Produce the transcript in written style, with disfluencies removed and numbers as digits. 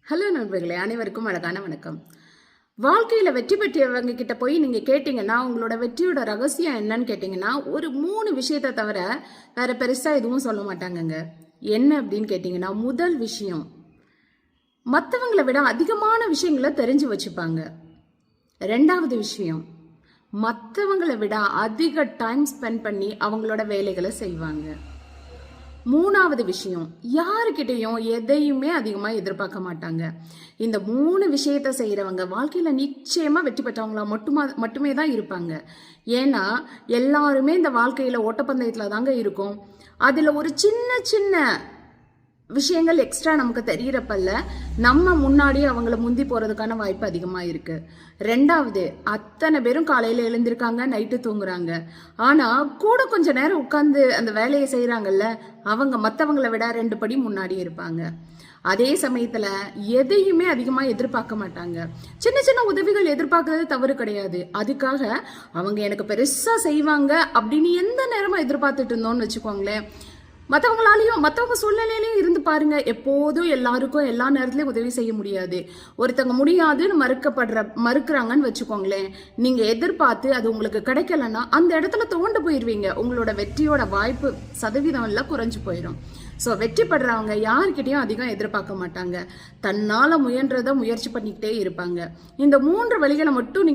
Hello நண்பர்களே, அனைவருக்கும் அழகான வணக்கம். வாழ்க்கையில் வெற்றி பெற்றவங்க கிட்ட போய் நீங்கள் கேட்டிங்கன்னா, உங்களோட வெற்றியோட ரகசியம் என்னன்னு கேட்டிங்கன்னா, ஒரு 3 விஷயத்தை தவிர வேற பெருசாக எதுவும் சொல்ல மாட்டாங்கங்க. என்ன அப்படின்னு கேட்டிங்கன்னா, முதல் விஷயம், மற்றவங்களை விட அதிகமான விஷயங்களை தெரிஞ்சு வச்சுப்பாங்க. ரெண்டாவது விஷயம், மற்றவங்களை விட அதிக டைம் ஸ்பெண்ட் பண்ணி அவங்களோட வேலைகளை செய்வாங்க. மூணாவது விஷயம், யாருக்கிட்டையும் எதையுமே அதிகமாக எதிர்பார்க்க மாட்டாங்க. இந்த 3 விஷயத்தை செய்கிறவங்க வாழ்க்கையில் நிச்சயமாக வெற்றி பெற்றவங்களா மட்டுமே தான் இருப்பாங்க. ஏன்னா எல்லாருமே இந்த வாழ்க்கையில் ஓட்டப்பந்தயத்தில் தாங்க இருக்கும். அதில் ஒரு சின்ன சின்ன விஷயங்கள் எக்ஸ்ட்ரா நமக்கு தெரியறப்பல்ல நம்ம முன்னாடியே அவங்கள முந்தி போகிறதுக்கான வாய்ப்பு அதிகமாக இருக்குது. ரெண்டாவது, அத்தனை பேரும் காலையில் எழுந்திருக்காங்க, நைட்டு தூங்குறாங்க. ஆனால் கூட கொஞ்சம் நேரம் உட்காந்து அந்த வேலையை செய்கிறாங்கல்ல, அவங்க மற்றவங்களை விட 2 படி முன்னாடி இருப்பாங்க. அதே சமயத்தில் எதையுமே அதிகமாக எதிர்பார்க்க மாட்டாங்க. சின்ன சின்ன உதவிகள் எதிர்பார்க்கறது தவறு கிடையாது. அதுக்காக அவங்க எனக்கு பெருசாக செய்வாங்க அப்படின்னு எந்த நேரமாக எதிர்பார்த்துட்டு இருந்தோம்னு வச்சுக்கோங்களேன், மற்றவங்க சூழ்நிலையிலையும் இருந்து பாருங்க. எப்போதும் எல்லாருக்கும் எல்லா நேரத்துலையும் உதவி செய்ய முடியாது. ஒருத்தவங்க முடியாதுன்னு மறுக்கிறாங்கன்னு வச்சுக்கோங்களேன், நீங்க எதிர்பார்த்து அது உங்களுக்கு கிடைக்கலன்னா அந்த இடத்துல தோண்டு போயிடுவீங்க. உங்களோட வெற்றியோட வாய்ப்பு சதவீதம் எல்லாம் குறைஞ்சு போயிடும். ஸோ வெற்றி பெறவங்க யாருக்கிட்டையும் அதிகம் எதிர்பார்க்க மாட்டாங்க. தன்னால முயன்றதை முயற்சி பண்ணிக்கிட்டே இருப்பாங்க. இந்த 3 வழிகளை மட்டும்